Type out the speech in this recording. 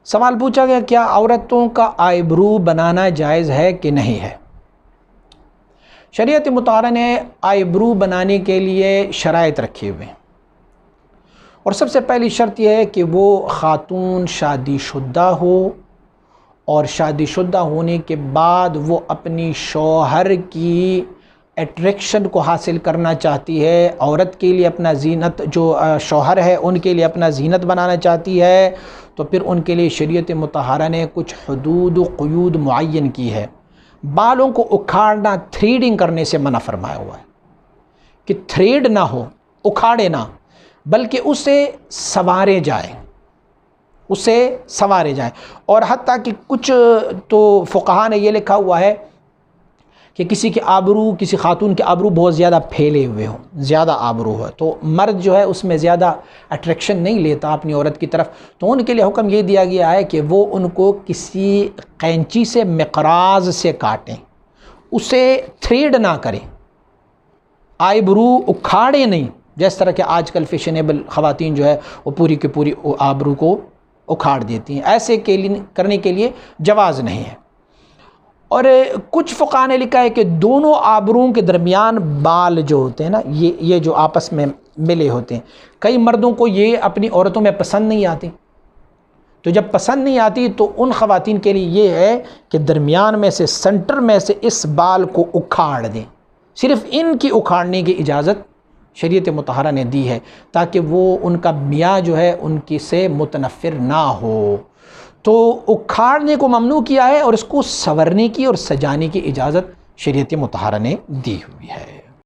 سوال پوچھا گیا کیا عورتوں کا آئیبرو بنانا جائز ہے کہ نہیں ہے؟ شریعت مطہرہ نے آئیبرو بنانے کے لیے شرائط رکھے ہوئے ہیں، اور سب سے پہلی شرط یہ ہے کہ وہ خاتون شادی شدہ ہو، اور شادی شدہ ہونے کے بعد وہ اپنی شوہر کی اٹریکشن کو حاصل کرنا چاہتی ہے، عورت کے لیے اپنا زینت، جو شوہر ہے ان کے لیے اپنا زینت بنانا چاہتی ہے، تو پھر ان کے لیے شریعت مطہرہ نے کچھ حدود و قیود معین کی ہے۔ بالوں کو اکھاڑنا، تھریڈنگ کرنے سے منع فرمایا ہوا ہے کہ تھریڈ نہ ہو، اکھاڑے نہ، بلکہ اسے سنوارے جائے، اور حتیٰ کہ کچھ تو فقہا نے یہ لکھا ہوا ہے کہ کسی خاتون کے آبرو بہت زیادہ پھیلے ہوئے ہوں، زیادہ آبرو ہے، تو مرد جو ہے اس میں زیادہ اٹریکشن نہیں لیتا اپنی عورت کی طرف، تو ان کے لیے حکم یہ دیا گیا ہے کہ وہ ان کو کسی قینچی سے مقراض سے کاٹیں، اسے تھریڈ نہ کریں، آئیبرو اکھاڑے نہیں، جس طرح کہ آج کل فیشنیبل خواتین جو ہے وہ پوری کی پوری آبرو کو اکھاڑ دیتی ہیں، ایسے کرنے کے لیے جواز نہیں ہے۔ اور کچھ فقہا نے لکھا ہے کہ دونوں آبروؤں کے درمیان بال جو ہوتے ہیں نا، یہ جو آپس میں ملے ہوتے ہیں، کئی مردوں کو یہ اپنی عورتوں میں پسند نہیں آتی، تو جب پسند نہیں آتی تو ان خواتین کے لیے یہ ہے کہ درمیان میں سے، سنٹر میں سے اس بال کو اکھاڑ دیں، صرف ان کی اکھاڑنے کی اجازت شریعت مطہرہ نے دی ہے، تاکہ وہ ان کا میاں جو ہے ان کی سے متنفر نہ ہو۔ تو اکھاڑنے کو ممنوع کیا ہے، اور اس کو سنورنے کی اور سجانے کی اجازت شریعت مطہرہ نے دی ہوئی ہے۔